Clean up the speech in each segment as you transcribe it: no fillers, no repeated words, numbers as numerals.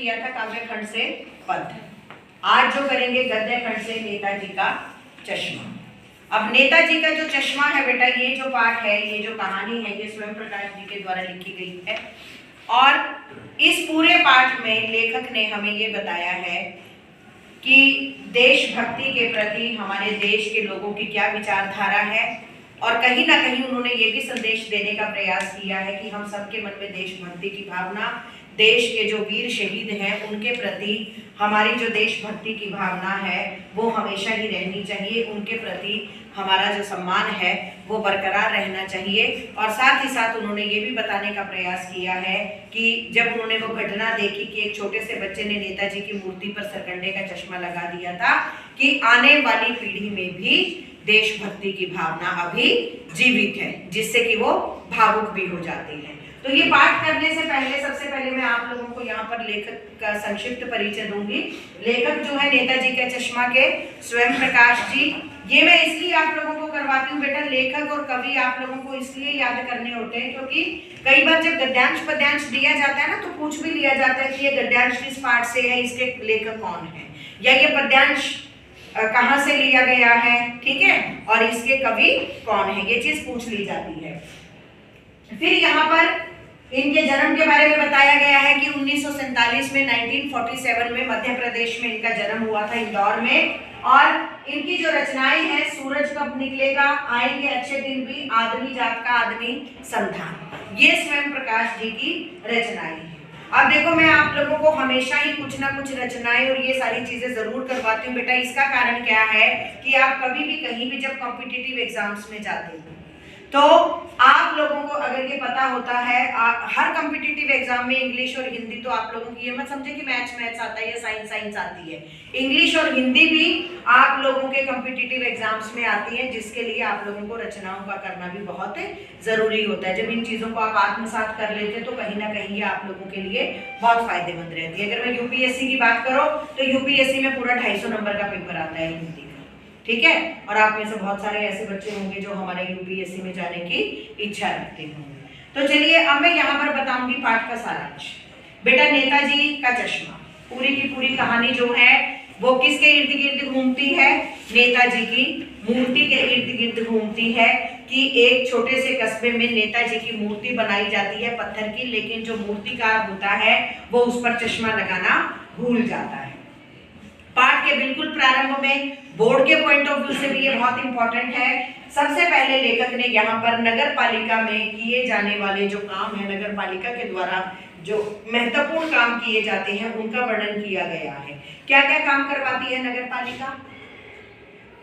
किया था काव्य खंड से पद्य। आज जो करेंगे गद्य खंड से नेताजी का चश्मा। अब नेताजी का जो चश्मा है बेटा, ये जो पाठ है, ये जो कहानी है, ये स्वयं प्रकाश जी के द्वारा लिखी गई है। और इस पूरे पाठ में लेखक ने हमें ये बताया है कि देशभक्ति के प्रति हमारे देश के लोगों की क्या विचारधारा है, और कहीं ना कहीं उन्होंने ये भी संदेश देने का प्रयास किया है कि हम सबके मन में देशभक्ति की भावना, देश के जो वीर शहीद हैं उनके प्रति हमारी जो देशभक्ति की भावना है वो हमेशा ही रहनी चाहिए, उनके प्रति हमारा जो सम्मान है वो बरकरार रहना चाहिए। और साथ ही साथ उन्होंने ये भी बताने का प्रयास किया है कि जब उन्होंने वो घटना देखी कि एक छोटे से बच्चे ने नेताजी की मूर्ति पर सरकंडे का चश्मा लगा दिया था, कि आने वाली पीढ़ी में भी देशभक्ति की भावना अभी जीवित है, जिससे कि वो भावुक भी हो जाती है। तो ये पाठ करने से पहले सबसे पहले मैं आप लोगों को यहाँ पर लेखक का संक्षिप्त परिचय दूंगी। लेखक जो है नेताजी के चश्मा के स्वयं प्रकाश जी। ये मैं इसलिए आप लोगों को करवाती हूँ बेटा, लेखक और कवि आप लोगों को इसलिए याद करने होते हैं क्योंकि कई बार जब गद्यांश पद्यांश दिया जाता है ना, तो पूछ भी लिया जाता है कि ये गद्यांश किस पाठ से है, इसके लेखक कौन है, या ये पद्यांश कहाँ से लिया गया है, ठीक है, और इसके कवि कौन है, ये चीज पूछ ली जाती है। फिर यहाँ पर इनके जन्म के बारे में बताया गया है कि 1947 में 1947 में मध्य प्रदेश में इनका जन्म हुआ था, इंदौर में। और इनकी जो रचनाएं हैं, सूरज कब निकलेगा, आएंगे अच्छे दिन भी, आदमी जात का आदमी संधान, ये स्वयं प्रकाश जी की रचनाएं हैं। अब देखो, मैं आप लोगों को हमेशा ही कुछ ना कुछ रचनाएं और ये सारी चीजें जरूर करवाती हूँ बेटा। इसका कारण क्या है कि आप कभी भी कहीं भी जब कॉम्पिटिटिव एग्जाम्स में जाते हो तो आप लोगों को अगर ये पता होता है, हर कॉम्पिटिटिव एग्जाम में इंग्लिश और हिंदी, तो आप लोगों की ये मत समझे कि मैथ्स आता है या साइंस आती है, इंग्लिश और हिंदी भी आप लोगों के कॉम्पिटिटिव एग्जाम्स में आती है, जिसके लिए आप लोगों को रचनाओं का करना भी बहुत जरूरी होता है। जब इन चीजों को आप आत्मसात कर लेते हैं तो कहीं ना कहीं ये आप लोगों के लिए बहुत फायदेमंद रहती है। अगर मैं यूपीएससी की बात करो तो यूपीएससी में पूरा 250 नंबर का पेपर आता है हिंदी, ठीक है, और आप में से बहुत सारे ऐसे बच्चे होंगे जो हमारे यूपीएससी में जाने की इच्छा रखते होंगे। तो चलिए, अब मैं यहाँ पर बताऊंगी पाठ का सारांश। बेटा, नेताजी का चश्मा पूरी की पूरी कहानी जो है वो किसके इर्द गिर्द घूमती है? नेताजी की मूर्ति के इर्द गिर्द घूमती है कि एक छोटे से कस्बे में नेताजी की मूर्ति बनाई जाती है पत्थर की, लेकिन जो मूर्तिकार होता है वो उस पर चश्मा लगाना भूल जाता है। पाठ के बिल्कुल प्रारंभ में बोर्ड के पॉइंट ऑफ व्यू से भी ये बहुत इंपॉर्टेंट है। सबसे पहले लेखक ने यहाँ पर नगर पालिका में किए जाने वाले जो काम है, नगर पालिका के द्वारा जो महत्वपूर्ण काम किए जाते हैं उनका वर्णन किया गया है। क्या क्या काम करवाती है नगर पालिका?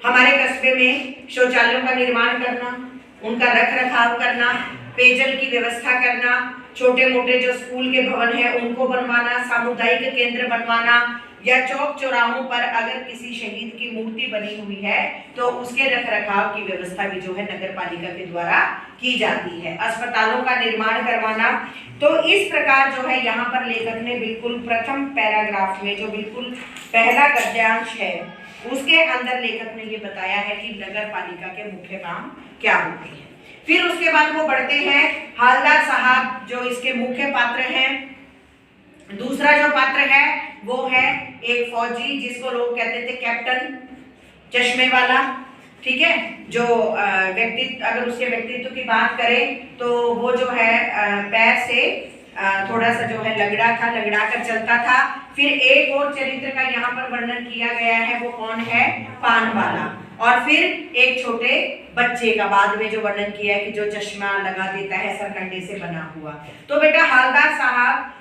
हमारे कस्बे में शौचालयों का निर्माण करना, उनका रख रखाव करना, पेयजल की व्यवस्था करना, छोटे मोटे जो स्कूल के भवन है उनको बनवाना, सामुदायिक केंद्र बनवाना, या चौक चौराहों पर अगर किसी शहीद की मूर्ति बनी हुई है तो उसके रख रखाव की व्यवस्था भी जो है नगर पालिका के द्वारा की जाती है। अस्पतालों का निर्माण करवाना। तो इस प्रकार जो है यहाँ पर लेखक ने बिल्कुल प्रथम पैराग्राफ में जो बिल्कुल पहला गद्यांश है उसके अंदर लेखक ने ये बताया है कि नगर पालिका के मुख्य काम क्या होते हैं। फिर उसके बाद वो बढ़ते हैं, हालदार साहब जो इसके मुख्य पात्र हैं। दूसरा जो पात्र है वो है एक फौजी जिसको लोग कहते थे कैप्टन, चश्मे वाला, ठीक है, जो व्यक्तित्व, अगर उसके व्यक्तित्व की बात करें तो वो जो है पैर से थोड़ा सा जो है लगड़ा था, लगड़ा कर चलता था। फिर एक और चरित्र का यहाँ पर वर्णन किया गया है, वो कौन है? पान वाला। और फिर एक छोटे बच्चे का बाद में जो वर्णन किया है कि जो चश्मा लगा देता है सरकंडे से बना हुआ। तो बेटा, हालदार साहब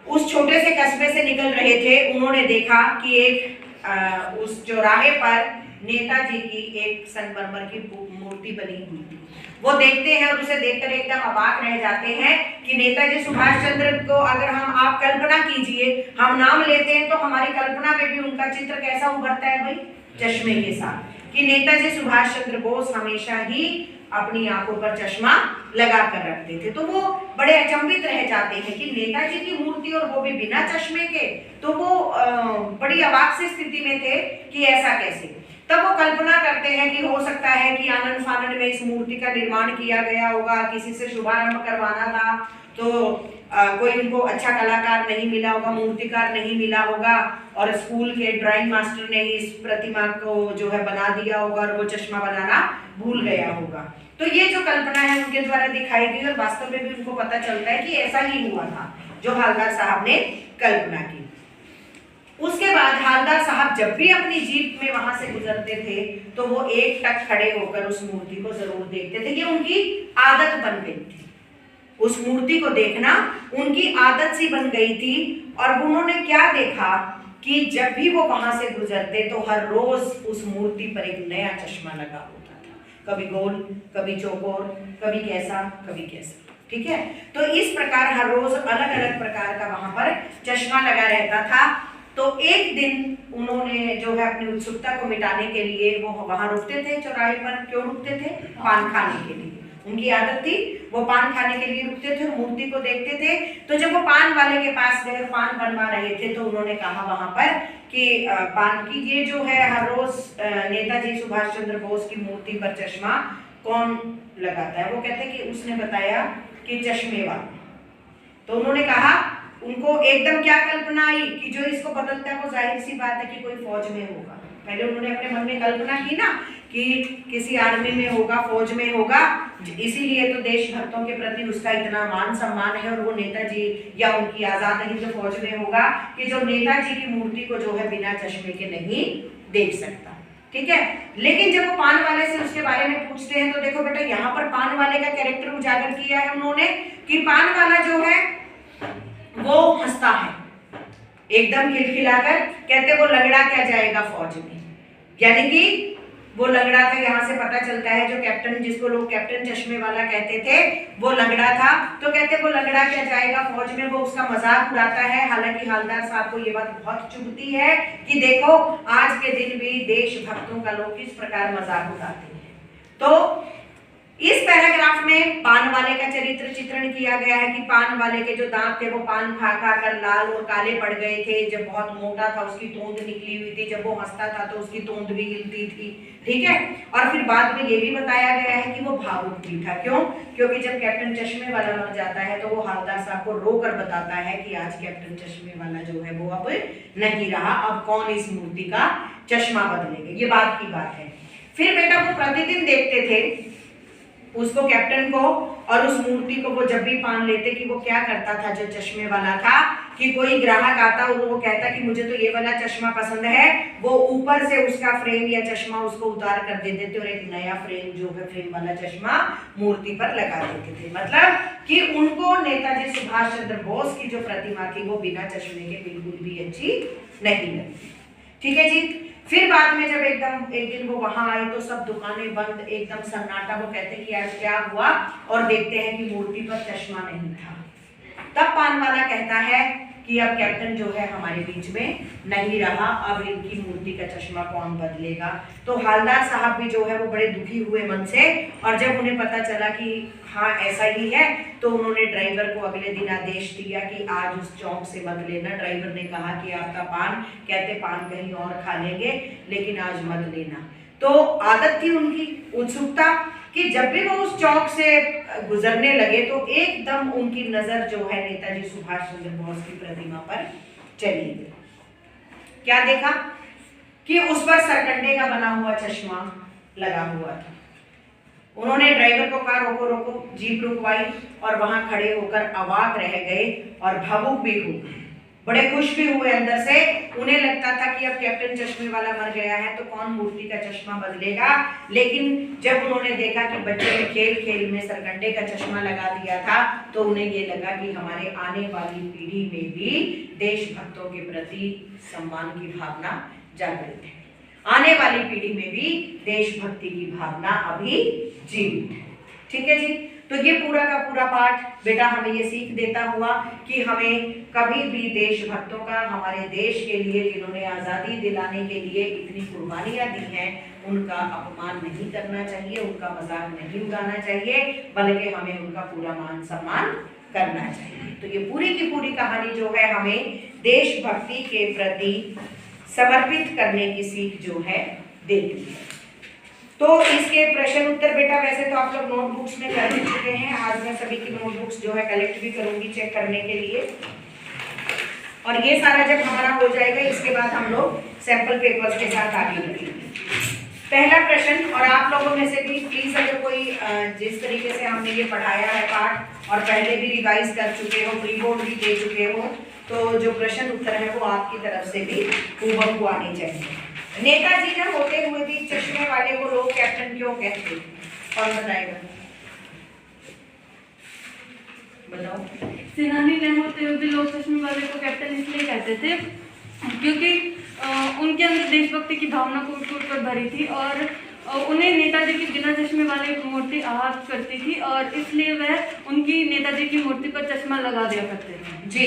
उस छोटे से कस्बे से निकल रहे थे, उन्होंने देखा कि एक उस चौराहे पर नेताजी की एक संगमरमर की मूर्ति बनी हुई थी। वो देखते हैं और उसे देखकर एकदम अबाक रह जाते हैं कि नेताजी सुभाष चंद्र को अगर आप कल्पना कीजिए, हम नाम लेते हैं तो हमारी कल्पना में भी उनका चित्र कैसा उभरता है भाई? चश्मे के साथ, कि नेताजी सुभाष चंद्र बोस हमेशा ही अपनी आंखों पर चश्मा लगा कर रखते थे। तो वो बड़े अचंभित रह जाते हैं कि नेताजी की मूर्ति और वो भी बिना चश्मे के। तो वो बड़ी अवाक सी स्थिति में थे कि ऐसा कैसे। तब वो कल्पना करते हैं कि हो सकता है कि आनंद फानंद में इस मूर्ति का निर्माण किया गया होगा, किसी से शुभारंभ करवाना था, तो कोई उनको अच्छा कलाकार नहीं मिला होगा, मूर्तिकार नहीं मिला होगा, और स्कूल के ड्राइंग मास्टर ने इस प्रतिमा को जो है बना दिया होगा और वो चश्मा बनाना भूल गया होगा। तो ये जो कल्पना है उनके द्वारा दिखाई गई और वास्तव में भी उनको पता चलता है कि ऐसा ही हुआ था जो हालदार साहब ने कल्पना की। उसके बाद हालदार साहब जब भी अपनी जीप में वहां से गुजरते थे तो वो एक टक खड़े होकर उस मूर्ति को जरूर देखते थे। ये उनकी आदत बन गई थी, उस मूर्ति को देखना उनकी आदत सी बन गई थी। और उन्होंने क्या देखा कि जब भी वो वहां से गुजरते तो हर रोज उस मूर्ति पर एक नया चश्मा लगा होता था, कभी गोल, कभी चौकोर, कभी कैसा, कभी कैसा। ठीक है, तो इस प्रकार हर रोज अलग अलग प्रकार का वहां पर चश्मा लगा रहता था। तो एक दिन उन्होंने जो है अपनी उत्सुकता को मिटाने के लिए वो वहां रुकते थे चौराहे पर। क्यों रुकते थे? पान खाने के लिए। उनकी आदत थी, वो पान खाने के लिए रुकते थे, मूर्ति को देखते थे। तो जब वो पान वाले के पास गए, पान बनवा रहे थे, तो उन्होंने कहा वहां पर कि पान की ये जो है हर रोज नेताजी सुभाष चंद्र बोस की मूर्ति पर चश्मा कौन लगाता है? वो कहते कि उसने बताया कि चश्मे वाला। तो उन्होंने कहा, उनको एकदम क्या कल्पना आई कि जो इसको बदलता है वो जाहिर सी बात है कि कोई फौज में होगा। पहले उन्होंने अपने मन में कल्पना की ना कि किसी आर्मी में होगा, फौज में होगा, इसीलिए तो देशभक्तों के प्रति उसका इतना मान सम्मान है। और वो नेताजी या उनकी आजाद हिंद फौज में होगा कि जो नेताजी की मूर्ति को जो है बिना चश्मे के नहीं देख सकता। ठीक है, लेकिन जब वो पान वाले से उसके बारे में पूछते हैं तो देखो बेटा, यहाँ पर पान वाले का कैरेक्टर उजागर किया है उन्होंने कि पान वाला जो है वो हंसता है एकदम खिलखिलाकर, कहते वो लंगड़ा क्या जाएगा फौज में। यानी कि वो लंगड़ा था, यहाँ से पता चलता है जो कैप्टन, जिसको लोग कैप्टन चश्मे वाला कहते थे, वो लंगड़ा था। तो कहते वो लंगड़ा क्या जाएगा फौज में, वो उसका मजाक उड़ाता है। हालांकि हालदार साहब को ये बात बहुत चुभती है कि देखो आज के दिन भी देशभक्तों का लोग किस प्रकार मजाक उड़ाते हैं। तो इस पैराग्राफ में पान वाले का चरित्र चित्रण किया गया है कि पान वाले के जो दांत थे वो पान खा खा कर लाल और काले पड़ गए थे। जब बहुत मोटा था उसकी तोंद निकली हुई थी, जब वो हंसता था तो उसकी तोंद भी हिलती थी। ठीक है, और फिर बाद में ये भी बताया गया है कि वो भावुक भी था। क्यों? क्योंकि जब कैप्टन चश्मे वाला मर जाता है तो वो हालदार साहब को रोकर बताता है कि आज कैप्टन चश्मे वाला जो है वो अब नहीं रहा, अब कौन इस मूर्ति का चश्मा बदलेगा। ये बात की बात है। फिर बेटा वो प्रतिदिन देखते थे उसको, कैप्टन को, और उस मूर्ति को वो जब भी पान लेते कि वो क्या करता था जो चश्मे वाला था, कि कोई ग्राहक आता और वो कहता कि मुझे तो ये वाला चश्मा पसंद है, वो ऊपर से उसका फ्रेम या चश्मा उसको उतार कर दे देते और एक नया फ्रेम जो है फ्रेम वाला चश्मा मूर्ति पर लगा देते थे। मतलब कि उनको नेताजी सुभाष चंद्र बोस की जो प्रतिमा थी वो बिना चश्मे के बिल्कुल भी अच्छी नहीं लगती। ठीक है जी। फिर बाद में जब एकदम एक दिन वो वहां आए तो सब दुकानें बंद, एकदम सन्नाटा। वो कहते हैं कि आज क्या हुआ, और देखते हैं कि मूर्ति पर चश्मा नहीं था। तब पान वाला कहता है कि अब कैप्टन जो है हमारे बीच में नहीं रहा, अब इनकी मूर्ति का चश्मा कौन बदलेगा। तो हालदार साहब भी जो है वो बड़े दुखी हुए मन से, और जब उन्हें पता चला कि हाँ ऐसा ही है तो उन्होंने ड्राइवर को अगले दिन आदेश दिया कि आज उस चौक से मत लेना। ड्राइवर ने कहा कि आपका पान, कहते पान कहीं और खा लेंगे लेकिन आज मत लेना। तो आदत थी उनकी, उत्सुकता, कि जब भी वो उस चौक से गुजरने लगे तो एकदम उनकी नजर जो है नेताजी सुभाष चंद्र बोस की प्रतिमा पर चली गई। क्या देखा कि उस पर सरकंडे का बना हुआ चश्मा लगा हुआ था। उन्होंने ड्राइवर को कहा रोको रोको, जीप रुकवाई और वहां खड़े होकर अवाक रह गए और भावुक भी हुए, बड़े खुश भी हुए अंदर से। उन्हें लगता था कि अब कैप्टन चश्मे वाला मर गया है तो कौन मूर्ति का चश्मा बदलेगा। लेकिन जब उन्होंने देखा कि बच्चे ने खेल खेल में सरकंडे का चश्मा लगा दिया था तो उन्हें ये लगा कि हमारे आने वाली पीढ़ी में भी देशभक्तों के प्रति सम्मान की भावना जागृत है, आने वाली पीढ़ी में भी देशभक्ति की भावना अभी जीवित है। ठीक है जी। तो ये पूरा का पूरा पाठ बेटा हमें ये सीख देता हुआ कि हमें कभी भी देशभक्तों का, हमारे देश के लिए जिन्होंने आज़ादी दिलाने के लिए इतनी कुर्बानियां दी हैं, उनका अपमान नहीं करना चाहिए, उनका मजाक नहीं उड़ाना चाहिए, बल्कि हमें उनका पूरा मान सम्मान करना चाहिए। तो ये पूरी की पूरी कहानी जो है हमें देशभक्ति के प्रति समर्पित करने की सीख जो है देती है। तो इसके प्रश्न उत्तर बेटा वैसे तो आप लोग नोटबुक्स में कर चुके हैं। आज मैं सभी की नोटबुक्स जो है कलेक्ट भी करूंगी चेक करने के लिए, और ये सारा जब हमारा हो जाएगा इसके बाद हम लोग सैंपल पेपर्स के साथ आगे बढ़ेंगे। पहला प्रश्न, और आप लोगों में से भी प्लीज अगर कोई जिस तरीके से हमने ये पढ़ाया है पाठ और पहले भी रिवाइज कर चुके हो, प्री बोर्ड भी दे चुके हो, तो जो प्रश्न उत्तर है वो आपकी तरफ से भी हूबहू आने चाहिए। नेताजी न होते हुए भी चश्मे वाले को लोग कैप्टन क्यों कहते? कौन बताएगा? बताओ। सेनानी न होते हुए भी लोग चश्मे वाले को कैप्टन इसलिए कहते थे क्योंकि उनके अंदर देशभक्ति की भावना कूट-कूट कर भरी थी और उन्हें नेताजी की बिना चश्मे वाली मूर्ति आहत करती थी और इसलिए वह उनकी नेताजी की मूर्ति पर चश्मा लगा दिया करते थे। जी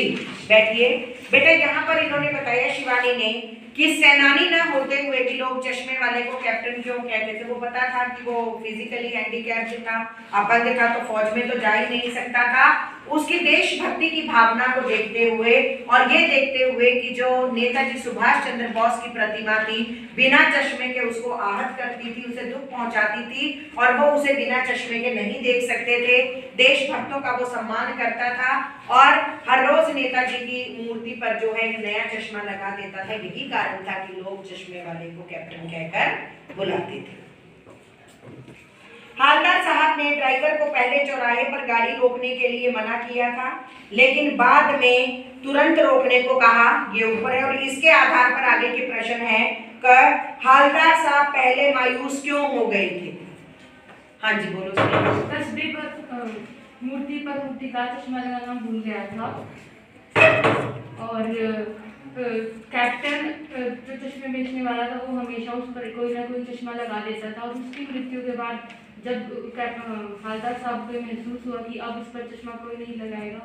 बैठिए बेटा। यहाँ पर इन्होंने बताया शिवानी ने कि सेनानी न होते हुए भी लोग चश्मे वाले को कैप्टन क्यों कहते थे। वो पता था कि वो फिजिकली हैंडीकैप्ड था, अपंग था, तो फौज में तो जा ही नहीं सकता था। उसकी देशभक्ति की भावना को देखते हुए और ये देखते हुए कि जो नेताजी सुभाष चंद्र बोस की प्रतिमा थी बिना चश्मे के उसको आहत करती थी, उसे दुख पहुंचाती थी और वो उसे बिना चश्मे के नहीं देख सकते थे। देशभक्तों का वो सम्मान करता था और हर रोज नेताजी की मूर्ति पर जो है एक नया चश्मा लगा देता था। यही कारण था कि लोग चश्मे वाले को कैप्टन कहकर बुलाते थे। हालदार साहब ने ड्राइवर को पहले चौराहे पर गाड़ी रोकने के लिए मना किया था, लेकिन बाद में तुरंत रोकने को कहा। ये ऊपर है और इसके आधार पर आगे के प्रश्न है कि हालदार साहब पहले मायूस क्यों हो गए थे? हाँ जी बोलो। तस्वीर पर मूर्ति पर मूर्ति का चश्मा लगाना भूल गया था और कैप्टन जो चश्मे बेचने वाला था वो हमेशा उस पर कोई ना कोई चश्मा लगा देता था और उसकी मृत्यु के बाद जब हालदार साहब को महसूस हुआ कि अब इस पर चश्मा कोई नहीं लगाएगा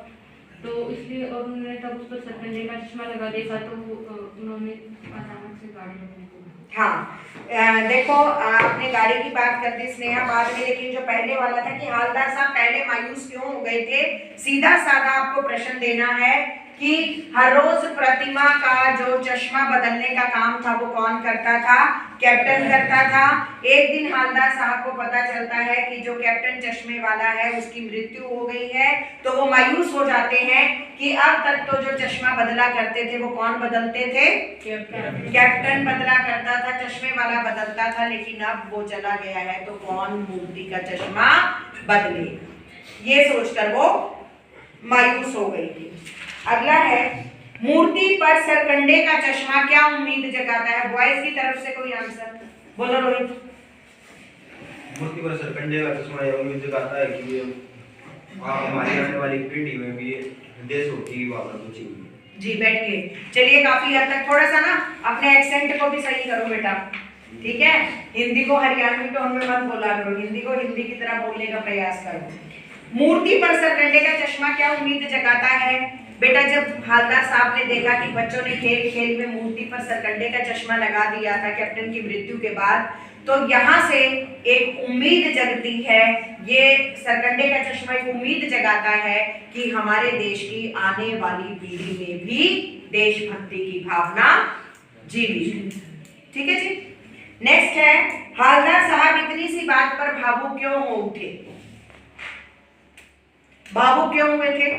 तो इसलिए और उन्होंने तब उस पर सरकंडे का चश्मा लगा देखा तो उन्होंने अचानक से गाड़ी रोकने को। हाँ देखो आपने गाड़ी की बात कर दी स्नेहा बाद में, लेकिन जो पहले वाला था कि हालदार साहब पहले मायूस क्यों हो गए थे, सीधा साधा आपको प्रश्न देना है कि हर रोज प्रतिमा का जो चश्मा बदलने का काम था वो कौन करता था? कैप्टन करता था। एक दिन हालदार साहब को पता चलता है कि जो कैप्टन चश्मे वाला है उसकी मृत्यु हो गई है, तो वो मायूस हो जाते हैं कि अब तक तो जो चश्मा बदला करते थे वो कौन बदलते थे? कैप्टन बदला करता था, चश्मे वाला बदलता था, लेकिन अब वो चला गया है तो कौन मूर्ति का चश्मा बदले? ये सोचकर वो मायूस हो गई थी। अगला है मूर्ति पर सरकंडे का चश्मा क्या उम्मीद जगाता है? बॉयज की तरफ से कोई आंसर बोलो रोहित। मूर्ति पर सरकंडे का चश्मा यह उम्मीद जगाता है कि हमारी आने वाली पीढ़ी में भी देशभक्ति की भावना कुछ होगी। जी बैठिए। चलिए काफी हद तक थोड़ा सा ना अपने एक्सेंट को भी सही करो बेटा, ठीक है? हिंदी को हरियाणवी टोन में मत बोला करो, हिंदी को हिंदी की तरह बोलने का प्रयास करो। मूर्ति पर सरकंडे का चश्मा क्या उम्मीद जगाता है? बेटा जब हालदार साहब ने देखा कि बच्चों ने खेल खेल में मूर्ति पर सरकंडे का चश्मा लगा दिया था कैप्टन की मृत्यु के बाद, तो यहाँ से एक उम्मीद जगती है। ये सरकंडे का चश्मा एक उम्मीद जगाता है कि हमारे देश की आने वाली पीढ़ी में भी देशभक्ति की भावना जीवित। ठीक है जी। नेक्स्ट है हालदार साहब इतनी सी बात पर भावुक क्यों हो उठे? भावुक क्यों हुए थे?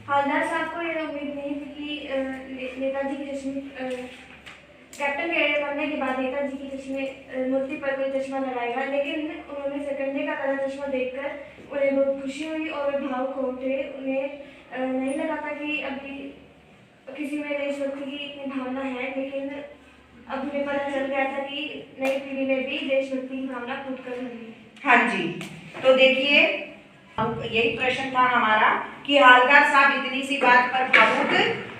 हालदार साहब को यह उम्मीद नहीं थी कि नेताजी के चश्मे कैप्टन के बनने के बाद नेताजी की चश्मे मूर्ति पर कोई चश्मा लगाएगा, लेकिन उन्होंने सरकंडे का काला चश्मा देखकर उन्हें बहुत खुशी हुई और वे भावुक हो उठे। उन्हें नहीं लगा था कि अभी किसी में देशभक्ति की इतनी भावना है, लेकिन अब उन्हें पता चल गया था कि नई पीढ़ी में भी देशभक्ति की भावना कूट कर रही है। हाँ जी, तो देखिए यही प्रश्न था हमारा कि हालदार साहब इतनी सी बात पर भावुक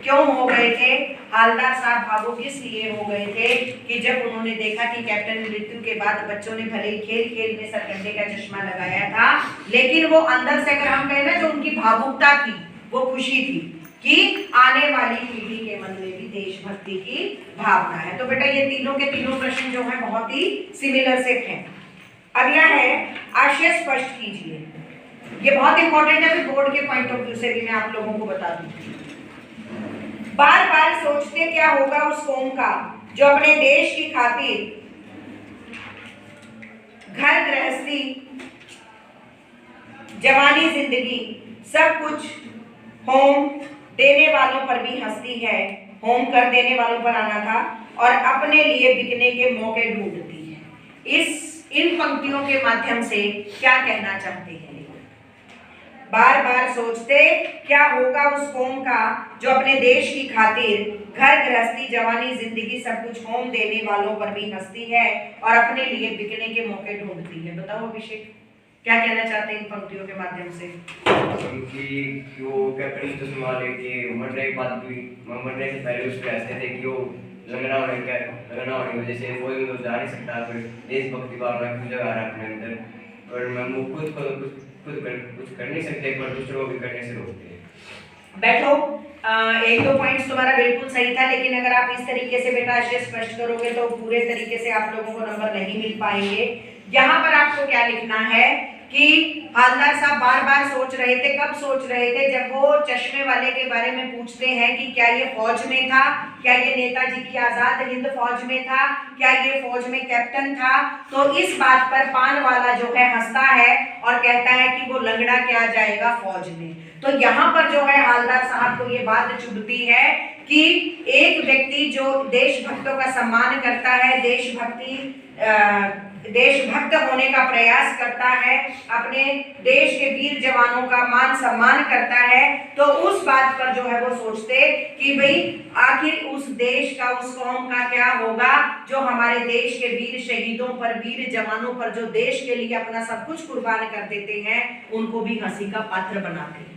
क्यों हो गए थे? हालदार साहब भावुक इसलिए हो गए थे कि जब उन्होंने देखा कि कैप्टन मृत्यु के बाद बच्चों ने भले ही खेल खेल में सरकंडे का चश्मा लगाया था, लेकिन वो अंदर से अगर हम कहें ना जो उनकी भावुकता थी वो खुशी थी कि आने वाली पीढ़ी के मन में भी देशभक्ति की भावना है। तो बेटा ये तीनों के तीनों प्रश्न जो हैं बहुत ही सिमिलर सेट हैं। अगला है आशय स्पष्ट कीजिए। ये बहुत इंपॉर्टेंट है, फिर बोर्ड के पॉइंट ऑफ व्यू से भी मैं आप लोगों को बता दूं। बार बार सोचते क्या होगा उस कौम का जो अपने देश की खातिर घर गृहस्थी, जवानी जिंदगी सब कुछ होम देने वालों पर भी हंसती है, होम कर देने वालों पर आना था, और अपने लिए बिकने के मौके ढूंढती है। इन पंक्तियों के माध्यम से क्या कहना चाहते हैं? बार बार सोचते क्या होगा उस कौम का जो अपने देश की खातिर घर गृहस्थी, जवानी जिंदगी सब कुछ होम देने वालों पर भी हंसती है और अपने लिए बिकने के मौके ढूंढती है। बताओ अभिषेक, क्या कहना चाहते हैं इन पंक्तियों के माध्यम से? क्योंकि वो कैप्टन चश्मा लेके मरने के बाद भी, मरने से पहले उस पर हंसते थे कि वो लंगड़ा होने की वजह से कोई भी जा नहीं सकता, फिर देशभक्ति भावना की जगह है अपने अंदर, और मैं वो खुद कुछ कर नहीं सकते पर दूसरों को भी करने से रोकते हैं। बैठो, एक दो पॉइंट्स तुम्हारा बिल्कुल सही था, लेकिन अगर आप इस तरीके से बेटा आशय स्पष्ट करोगे तो पूरे तरीके से आप लोगों को नंबर नहीं मिल पाएंगे। यहाँ पर आपको क्या लिखना है कि हवलदार साहब बार बार सोच रहे थे, कब सोच रहे थे? जब वो चश्मे वाले के बारे में पूछते हैं कि क्या ये फौज में था, क्या ये नेताजी की आजाद हिंद फौज में था, क्या ये फौज में कैप्टन था, तो इस बात पर पान वाला जो है हंसता है और कहता है कि वो लंगड़ा क्या जाएगा फौज में। तो यहाँ पर जो है हवलदार साहब को ये बात चुभती है कि एक व्यक्ति जो देशभक्तों का सम्मान करता है, देशभक्त होने का प्रयास करता है, अपने देश के वीर जवानों का मान सम्मान करता है, तो उस बात पर जो है वो सोचते कि भाई आखिर उस देश का, उस कौम का क्या होगा जो हमारे देश के वीर शहीदों पर, वीर जवानों पर जो देश के लिए अपना सब कुछ कुर्बान कर देते हैं, उनको भी हंसी का पात्र बनाते हैं,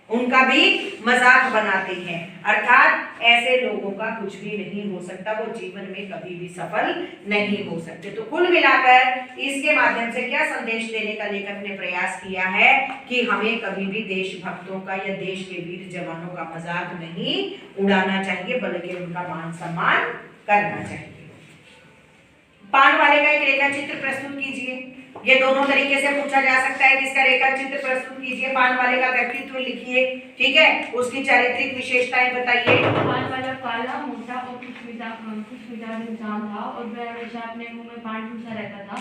उनका भी मजाक बनाते हैं। अर्थात ऐसे लोगों का कुछ भी नहीं हो सकता, वो जीवन में कभी भी सफल नहीं हो सकते। तो कुल मिलाकर इसके माध्यम से क्या संदेश देने का लेखक ने प्रयास किया है कि हमें कभी भी देशभक्तों का या देश के वीर जवानों का मजाक नहीं उड़ाना चाहिए, बल्कि उनका मान सम्मान करना चाहिए। पान वाले का एक रेखा चित्र प्रस्तुत कीजिए। ये दोनों तरीके से पूछा जा सकता है कि इसका रेखा चित्र प्रस्तुत कीजिए। पान वाले का व्यक्तित्व लिखिए, ठीक है, उसकी चारित्रिक विशेषताएं बताइए। पान वाला काला, मोटा और खुशमिजाज इंसान था और वह हमेशा अपने मुंह में पान ठूसा रहता था,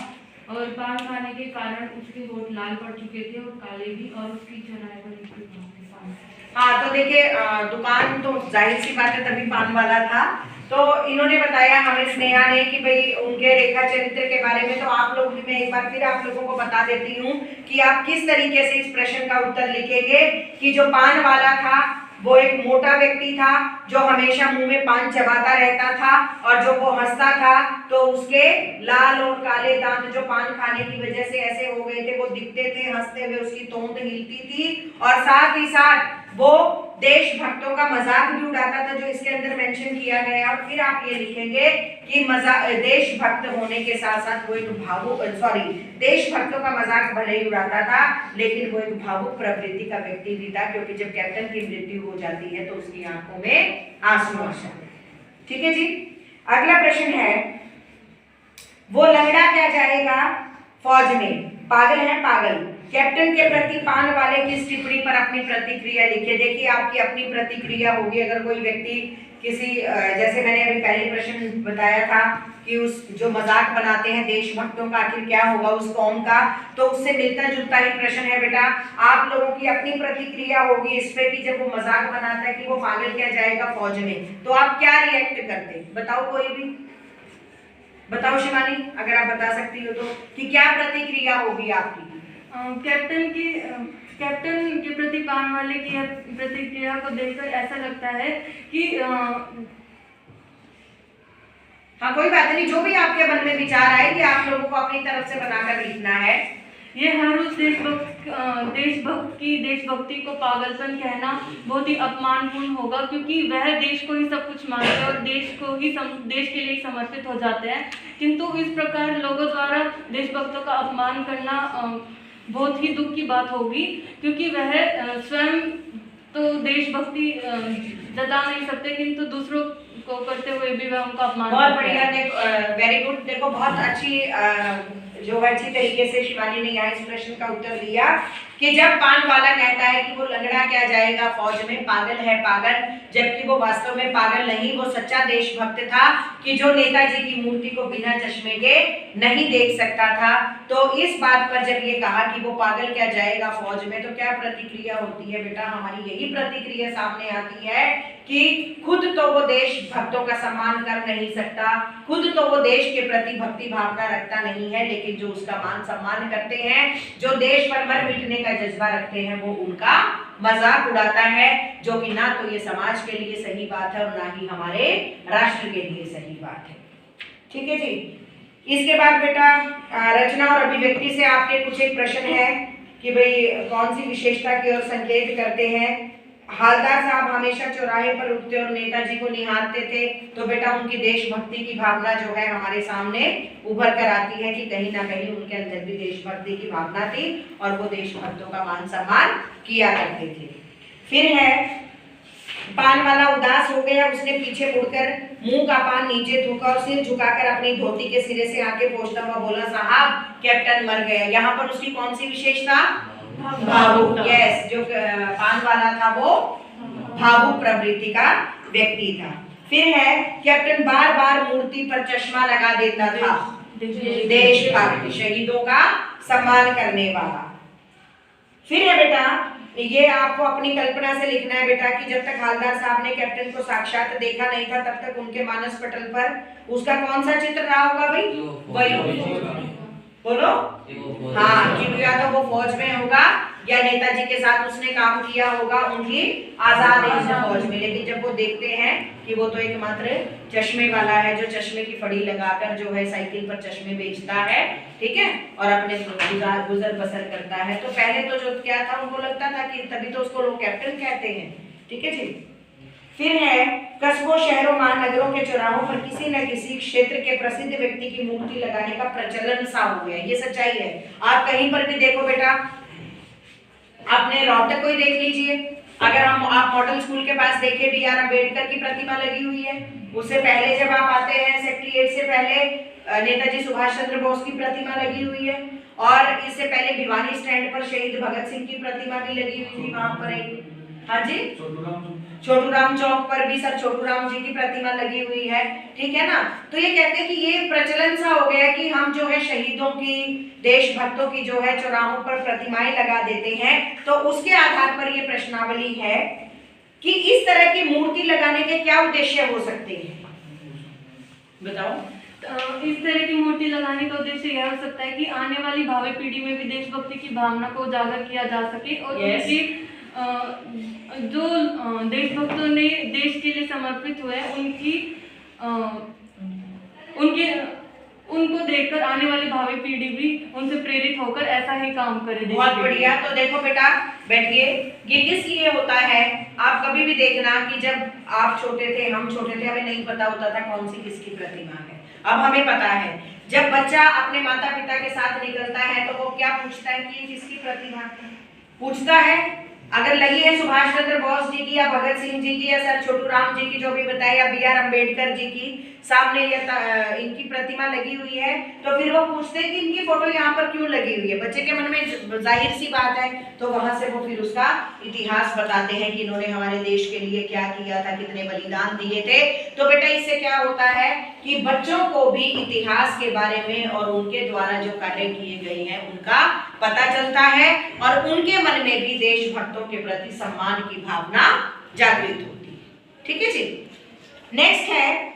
और पान खाने के कारण उसके होठ लाल पड़ चुके थे और काले भी, और उसकी चौराहे पर लिखी पान। हाँ, तो देखिए दुकान तो जाहिर सी बात है तभी पान वाला था। तो इन्होंने बताया हमें स्नेहा ने कि भाई उनके रेखा चरित्र के बारे में, तो आप लोग भी, मैं एक बार फिर आप लोगों को बता देती हूँ कि आप किस तरीके से इस प्रश्न का उत्तर लिखेंगे कि जो पान वाला था वो एक मोटा व्यक्ति था जो हमेशा मुंह में पान चबाता रहता था, और जो वो हंसता था तो उसके लाल और काले दांत जो पान खाने की वजह से ऐसे हो गए थे वो दिखते थे, हंसते हुए उसकी तोंद हिलती थी, और साथ ही साथ वो देशभक्तों का मजाक भी उड़ाता था, जो इसके अंदर मेंशन किया गया। और फिर आप ये लिखेंगे कि देशभक्त होने के साथ साथ वो एक देशभक्तों का मजाक भले ही उड़ाता था, लेकिन वो एक भावुक प्रवृत्ति का व्यक्ति भी था, क्योंकि जब कैप्टन की मृत्यु हो जाती है तो उसकी आंखों में आंसू आ जाते हैं। ठीक है जी, अगला प्रश्न है, वो लंगड़ा क्या जाएगा फौज में? पागल है पागल। कैप्टन के प्रति पान वाले की इस टिप्पणी पर अपनी प्रतिक्रिया लिखिए। देखिए आपकी अपनी प्रतिक्रिया होगी। अगर कोई व्यक्ति किसी, जैसे मैंने अभी पहले प्रश्न बताया था कि उस जो मजाक बनाते हैं देशभक्तों का, आखिर क्या होगा उस कौम का, तो उससे मिलता जुलता ही प्रश्न है बेटा। आप लोगों की अपनी प्रतिक्रिया होगी इस पे कि जब वो मजाक बनाता है कि वो पागल क्या जाएगा फौज में, तो आप क्या रिएक्ट करते? बताओ, कोई भी बताओ। शिवानी, अगर आप बता सकती हो तो, कि क्या प्रतिक्रिया होगी आपकी? कैप्टन के प्रति पान वाले की प्रतिक्रिया को देखकर ऐसा लगता है कि हाँ, कोई बात नहीं, जो भी आपके मन में विचार आए कि आप लोगों को अपनी तरफ से बनाकर लिखना है। ये हर उस देशभक्त की देशभक्ति को पागलपन कहना बहुत ही अपमानपूर्ण होगा, क्योंकि वह देश को ही सब कुछ मानते हैं और देश के लिए समर्पित हो जाते हैं। किंतु इस प्रकार लोगों द्वारा देशभक्तों का अपमान करना बहुत ही दुख की बात होगी, क्योंकि वह स्वयं तो देशभक्ति जता नहीं सकते, किंतु को करते हुए भी वह उनका अपमान बहुत करते बढ़िया, हैं। देखो वेरी गुड। देखो बहुत अच्छी जो है अच्छी तरीके से शिवानी ने यहाँ इस प्रश्न का उत्तर दिया कि जब पान वाला कहता है कि वो लंगड़ा क्या जाएगा फौज में, पागल है पागल, जबकि वो वास्तव में पागल नहीं, वो सच्चा देशभक्त था कि जो नेताजी की मूर्ति को बिना चश्मे के नहीं देख सकता था। तो इस बात पर जब ये कहा कि वो पागल क्या जाएगा फौज में, तो क्या प्रतिक्रिया होती है बेटा? हमारी यही प्रतिक्रिया सामने आती है कि खुद तो वो देशभक्तों का सम्मान कर नहीं सकता, खुद तो वो देश के प्रति भक्ति भावना रखता नहीं है, लेकिन जो उसका मान सम्मान करते हैं, जो देश पर मर मिटने का जज्बा रखते हैं, वो उनका मजाक उड़ाता है, जो कि ना तो ये समाज के लिए सही बात है और ना ही हमारे राष्ट्र के लिए सही बात है। ठीक है जी। इसके बाद बेटा रचना और अभिव्यक्ति से आपके कुछ एक प्रश्न है कि भाई कौन सी विशेषता की ओर संकेत करते हैं। हालदार साहब हमेशा चौराहे पर रुकते और नेताजी को निहारते थे, तो बेटा उनकी देशभक्ति की भावना जो है हमारे सामने उभर कर आती है कि कहीं ना कहीं उनके अंदर भी देशभक्ति की भावना थी और वो देशभक्तों का मान सम्मान किया करते थे। फिर है पान वाला उदास हो गया, उसने पीछे मुड़कर मुंह का पान नीचे थूका और सिर झुकाकर अपनी धोती के सिरे से आगे पहुंचता हुआ बोला, साहब कैप्टन मर गया। यहाँ पर उसकी कौन सी विशेषता? भावुक। यस, जो पान वाला था वो भावुक प्रवृत्ति का व्यक्ति था। फिर है कैप्टन बार बार मूर्ति पर चश्मा लगा देता था, देशभक्त, शहीदों का सम्मान करने वाला। फिर है बेटा, ये आपको अपनी कल्पना से लिखना है बेटा कि जब तक हालदार साहब ने कैप्टन को साक्षात देखा नहीं था, तब तक उनके मानस पटल पर उसका कौन सा चित्र रहा होगा भाई? वही बोलो। हाँ, कि या तो वो फौज में होगा या नेताजी के साथ उसने काम किया होगा उनकी आजाद हिंद फौज में। लेकिन जब वो देखते हैं कि वो तो एकमात्र चश्मे वाला है, जो चश्मे की फड़ी लगाकर जो है साइकिल पर चश्मे बेचता है, ठीक है, और अपने गुजर बसर करता है, तो पहले तो जो क्या था उनको लगता था कि तभी तो उसको लोग कैप्टन कहते हैं। ठीक है जी। फिर है कस्बों, शहरों, महानगरों के चौराहों पर किसी न किसी क्षेत्र के प्रसिद्ध व्यक्ति की मूर्ति लगाने का प्रचलन सा हो गया। ये सच्चाई है। आप कहीं पर भी देखो बेटा, आपने रोहतक को ही देख लीजिए, अगर आप मॉडल स्कूल के पास देखें बी आर अम्बेडकर की प्रतिमा लगी हुई है। उससे पहले जब आप आते हैं सेक्रेटरीट से पहले नेताजी सुभाष चंद्र बोस की प्रतिमा लगी हुई है, और इससे पहले भिवानी स्टैंड पर शहीद भगत सिंह की प्रतिमा भी लगी हुई थी वहां पर एक। हाँ जी, छोटूराम चौक पर भी सर छोटूराम जी की प्रतिमा लगी हुई है। ठीक है ना। तो ये कहते हैं कि ये प्रचलन सा हो गया कि हम जो है शहीदों की, देशभक्तों की जो है चौराहों पर प्रतिमाएं लगा देते हैं। तो उसके आधार पर ये प्रश्नावली है कि इस तरह की मूर्ति लगाने के क्या उद्देश्य हो सकते हैं, बताओ। इस तरह की मूर्ति लगाने का उद्देश्य यह हो सकता है कि आने वाली भावी पीढ़ी में भी देशभक्ति की भावना को उजागर किया जा सके और उनकी जो देशभक्तों ने देश के लिए समर्पित हुए हैं उनको देखकर आने वाली भावी पीढ़ी भी उनसे प्रेरित होकर ऐसा ही काम करे। बहुत बढ़िया। तो देखो बेटा, बैठिए। ये किस लिए होता है? आप कभी भी देखना कि जब आप छोटे थे, हम छोटे थे, हमें नहीं पता होता था कौन सी किसकी प्रतिमा है। अब हमें पता है। जब बच्चा अपने माता पिता के साथ निकलता है तो वो क्या पूछता है कि किसकी प्रतिमा है? पूछता है। अगर लगी है सुभाष चंद्र बोस जी की या भगत सिंह जी की या सर छोटूराम जी की जो भी बताया, या बी आर अम्बेडकर जी की सामने या इनकी प्रतिमा लगी हुई है, तो फिर वो पूछते हैं कि इनकी फोटो यहाँ पर क्यों लगी हुई है। बच्चे के मन में जाहिर सी बात है, तो वहां से वो फिर उसका इतिहास बताते हैं कि इन्होंने हमारे देश के लिए क्या किया था, कितने बलिदान दिए थे। तो बेटा इससे क्या होता है कि बच्चों को भी इतिहास के बारे में और उनके द्वारा जो कार्य किए गए हैं उनका पता चलता है, और उनके मन में भी देशभक्तों के प्रति सम्मान की भावना जागृत होती है। ठीक है जी। नेक्स्ट है,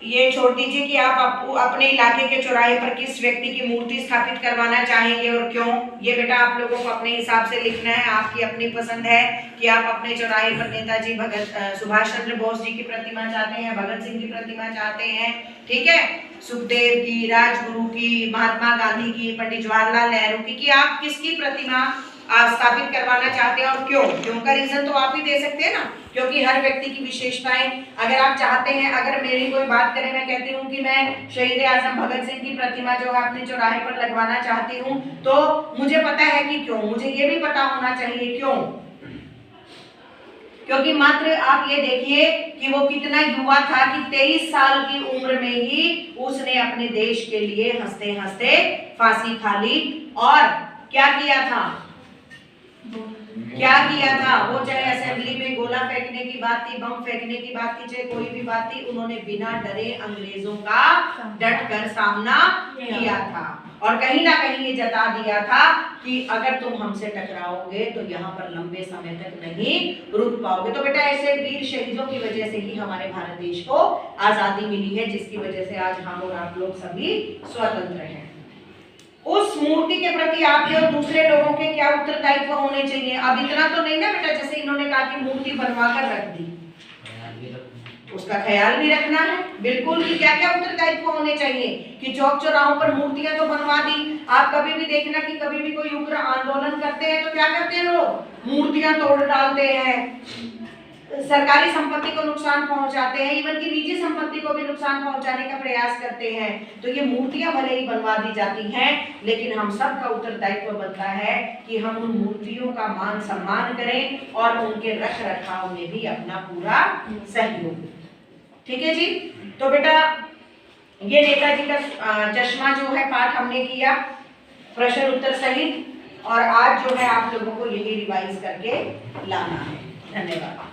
ये छोड़ दीजिए कि आप अपने इलाके के चौराहे पर किस व्यक्ति की मूर्ति स्थापित करवाना चाहेंगे और क्यों। ये बेटा आप लोगों को अपने हिसाब से लिखना है, आपकी अपनी पसंद है कि आप अपने चौराहे पर नेताजी सुभाष चंद्र बोस जी की प्रतिमा चाहते हैं, भगत सिंह की प्रतिमा चाहते हैं, ठीक है, सुखदेव की, राजगुरु की, महात्मा गांधी की, पंडित जवाहरलाल नेहरू की, कि आप किसकी प्रतिमा स्थापित करवाना चाहते हैं और क्यों का रीजन तो आप ही दे सकते हैं ना, क्योंकि हर व्यक्ति की विशेषताएं अगर आप चाहते हैं। अगर मेरी कोई बात करें, मैं कहती हूँ कि मैं शहीद आजम भगत सिंह की प्रतिमा जो है अपने चौराहे पर लगवाना चाहती हूँ, तो मुझे पता है कि क्यों, मुझे ये भी पता होना चाहिए क्यों क्योंकि मात्र आप ये देखिए कि वो कितना युवा था कि 23 साल की उम्र में ही उसने अपने देश के लिए हंसते हंसते फांसी खा ली। और क्या किया था, क्या किया था, वो चाहे असेंबली में गोला फेंकने की बात थी, बम फेंकने की बात थी, चाहे कोई भी बात थी, उन्होंने बिना डरे अंग्रेजों का डट कर सामना किया था। और कहीं ना कहीं ये जता दिया था कि अगर तुम हमसे टकराओगे तो यहाँ पर लंबे समय तक नहीं रुक पाओगे। तो बेटा ऐसे वीर शहीदों की वजह से ही हमारे भारत देश को आजादी मिली है, जिसकी वजह से आज हम और आप लोग सभी स्वतंत्र हैं। उस मूर्ति के प्रति आपके और दूसरे लोगों के क्या उत्तरदायित्व होने चाहिए? अब इतना तो नहीं ना बेटा, जैसे इन्होंने कहा कि मूर्ति बनवा कर रख दी, उसका ख्याल भी रखना है बिल्कुल कि क्या क्या उत्तरदायित्व होने चाहिए। कि चौक चौराहों पर मूर्तियां तो बनवा दी, आप कभी भी देखना कि कभी भी कोई उग्र आंदोलन करते हैं तो क्या करते हैं लोग, मूर्तियां तोड़ डालते हैं, सरकारी संपत्ति को नुकसान पहुंचाते हैं, इवन की निजी संपत्ति को भी नुकसान पहुंचाने का प्रयास करते हैं। तो ये मूर्तियां भले ही बनवा दी जाती हैं, लेकिन हम सब का उत्तरदायित्व बनता है कि हम उन मूर्तियों का मान सम्मान करें और उनके रख रखाव में भी अपना पूरा सहयोग दें। ठीक है जी। तो बेटा ये नेताजी का चश्मा जो है पाठ हमने किया प्रश्न उत्तर सहित, और आज जो है आप लोगों को यही रिवाइज करके लाना है। धन्यवाद।